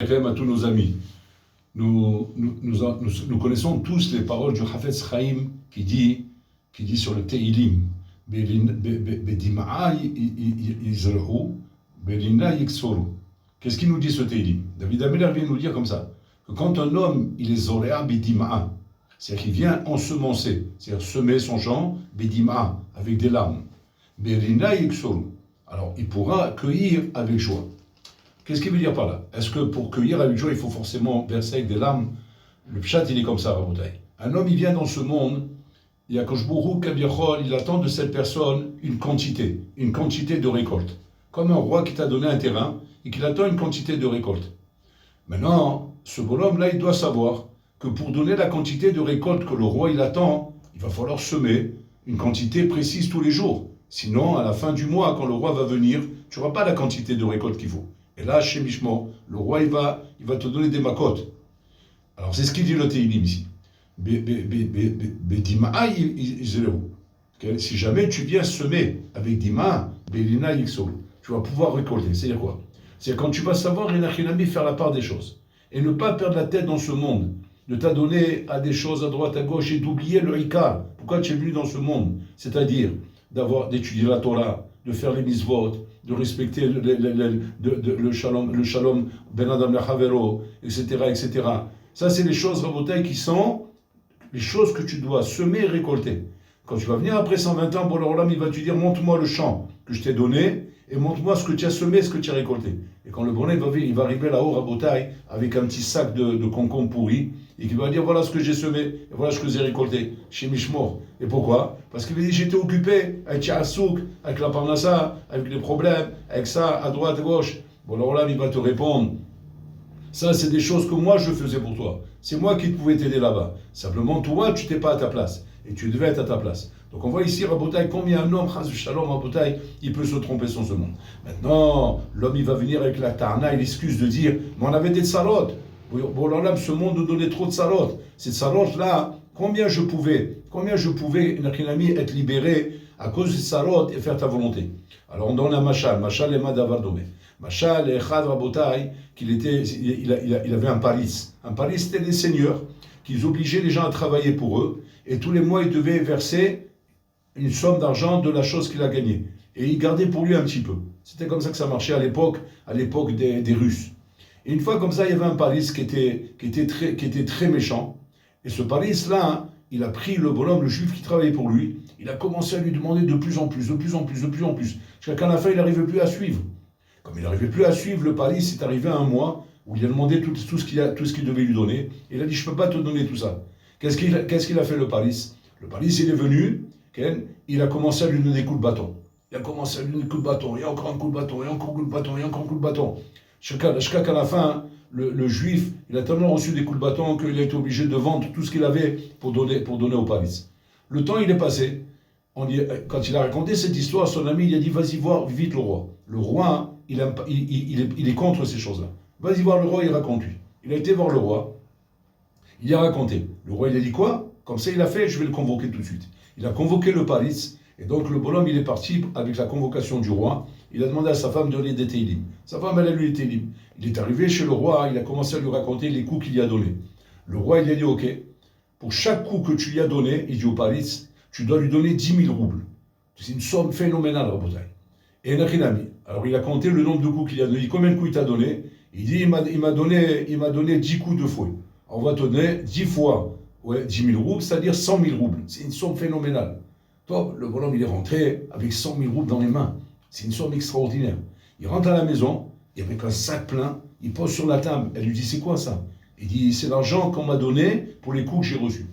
À tous nos amis. Nous connaissons tous les paroles du Hafetz Chaim qui dit sur le Teilim, qu'est-ce qu'il nous dit ce Teilim? David Ameler vient nous dire comme ça, que quand un homme, il est zoréa bedima'a, c'est-à-dire qu'il vient ensemencer, c'est-à-dire semer son champ, bedima'a, avec des larmes, alors il pourra cueillir avec joie. Qu'est-ce qu'il veut dire par là? Est-ce que pour cueillir avec joie, il faut forcément verser avec des larmes? Le pshat, il est comme ça, Rabotai. Un homme, il vient dans ce monde, il y a Koshbourou, Kabiachol, il attend de cette personne une quantité de récolte. Comme un roi qui t'a donné un terrain et qu'il attend une quantité de récolte. Maintenant, ce bonhomme-là, il doit savoir que pour donner la quantité de récolte que le roi, il attend, il va falloir semer une quantité précise tous les jours. Sinon, à la fin du mois, quand le roi va venir, tu n'auras pas la quantité de récolte qu'il faut. Et là, chez Mishmo, le roi, il va te donner des makotes. Alors, c'est ce qu'il dit le Teilim ici. Si jamais tu viens semer avec Dima, tu vas pouvoir récolter. C'est-à-dire quoi? C'est quand tu vas savoir, faire la part des choses. Et ne pas perdre la tête dans ce monde. De t'adonner à des choses à droite, à gauche et d'oublier le Ikar. Pourquoi tu es venu dans ce monde? C'est-à-dire d'étudier la Torah, de faire les mitzvot, de respecter le shalom ben adam lechavero, etc., etc. Ça, c'est les choses, Rabotai, qui sont les choses que tu dois semer et récolter. Quand tu vas venir après 120 ans, bon, alors là, il va te dire, montre-moi le champ que je t'ai donné, et montre-moi ce que tu as semé, ce que tu as récolté. Et quand le bonhomme il va arriver là-haut, Rabotai, avec un petit sac de concombres pourris, et qui va dire, voilà ce que j'ai semé, et voilà ce que j'ai récolté, chez Mishmor. Et pourquoi? Parce qu'il dit, j'étais occupé avec Tchasouk, avec la Parnassa, avec les problèmes, avec ça, à droite, à gauche. Bon, alors là, il va te répondre, ça, c'est des choses que moi, je faisais pour toi. C'est moi qui pouvais t'aider là-bas. Simplement, toi, tu n'étais pas à ta place. Et tu devais être à ta place. Donc, on voit ici, Rabotai, combien un homme, Chaz Shalom, Rabotai, il peut se tromper sans ce monde. Maintenant, l'homme, il va venir avec la Tarna et l'excuse de dire, mais on avait des tsalotes. Bon, là, ce monde nous donnait trop de tsalotes. Ces tsalotes-là, combien je pouvais, Nachinami, être libéré à cause de ces tsalotes et faire ta volonté. Alors, on donne un machal et madavardome. Machal et Chad Rabotai, il avait un paris. Un paris, c'était des seigneurs qui obligeaient les gens à travailler pour eux, et tous les mois, il devait verser une somme d'argent de la chose qu'il a gagnée. Et il gardait pour lui un petit peu. C'était comme ça que ça marchait à l'époque des Russes. Et une fois comme ça, il y avait un paris qui était très méchant. Et ce paris-là, il a pris le bonhomme, le juif qui travaillait pour lui, il a commencé à lui demander de plus en plus. Jusqu'à qu'à la fin, il n'arrivait plus à suivre. Comme il n'arrivait plus à suivre, le paris, c'est arrivé à un mois où il a demandé tout ce qu'il devait lui donner. Et il a dit, je ne peux pas te donner tout ça. Qu'est-ce qu'il a fait, le paris? Le paris, il est venu, il a commencé à lui donner des coups de bâton. Il a commencé à lui donner des coups de bâton, et encore un coup de bâton, et encore un coup de bâton, et encore un coup de bâton. Jusqu'à qu'à la fin, le juif, il a tellement reçu des coups de bâton qu'il a été obligé de vendre tout ce qu'il avait pour donner au paris. Le temps, il est passé. Quand il a raconté cette histoire à son ami, il a dit, vas-y voir vite le roi. Le roi, il est contre ces choses-là. Vas-y voir le roi, il raconte lui. Il a été voir le roi, il a raconté. Le roi, il a dit quoi? Comme ça, il a fait, je vais le convoquer tout de suite. Il a convoqué le paris, et donc le bonhomme, il est parti avec la convocation du roi. Il a demandé à sa femme de donner des Teilim. Sa femme, elle a lu les Teilim. Il est arrivé chez le roi, il a commencé à lui raconter les coups qu'il lui a donnés. Le roi, il a dit, ok, pour chaque coup que tu lui as donné, il dit au paris, tu dois lui donner 10 000 roubles. C'est une somme phénoménale, Rabotai. Et Nachinami. Alors il a compté le nombre de coups qu'il a donné. Combien de coups il t'a donné? Il dit, il m'a donné 10 coups de fouet. On va te donner 10 fois 10 000 roubles, c'est-à-dire 100 000 roubles. C'est une somme phénoménale. Toi, le bonhomme, il est rentré avec 100 000 roubles dans les mains. C'est une somme extraordinaire. Il rentre à la maison, et avec un sac plein, il pose sur la table. Elle lui dit, c'est quoi ça? Il dit, c'est l'argent qu'on m'a donné pour les coups que j'ai reçus.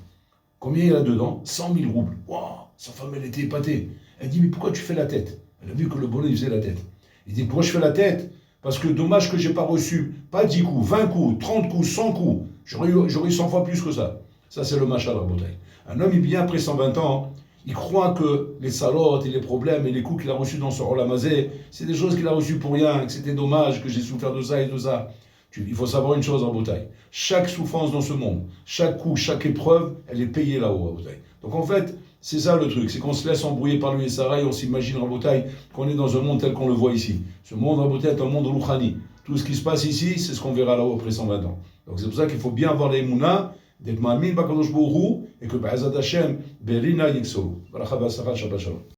Combien il y a dedans? 100 000 roubles. Waouh! Sa femme, elle était épatée. Elle dit, mais pourquoi tu fais la tête? Elle a vu que le bonhomme, il faisait la tête. Il dit, pourquoi je fais la tête? Parce que dommage que je n'ai pas reçu, pas 10 coups, 20 coups, 30 coups, 100 coups. J'aurais eu 100 fois plus que ça. Ça, c'est le machal Rabotai. Un homme, il vient après 120 ans, il croit que les salotes et les problèmes et les coups qu'il a reçus dans ce Olamazé, c'est des choses qu'il a reçues pour rien, que c'était dommage, que j'ai souffert de ça et de ça. Il faut savoir une chose, Rabotai. Chaque souffrance dans ce monde, chaque coup, chaque épreuve, elle est payée là-haut, Rabotai. Donc en fait, c'est ça le truc, c'est qu'on se laisse embrouiller par lui et Sarah et on s'imagine, Rabotai, qu'on est dans un monde tel qu'on le voit ici. Ce monde, Rabotai, est un monde rouchani. Tout ce qui se passe ici, c'est ce qu'on verra là-haut après 120 ans. Donc c'est pour ça qu'il faut bien avoir les Mouna, d'être Ma'amin Bakadosh Baruch Hu, et que Ba'azat Hashem, Berina Yiksou. Shabbat Shalom.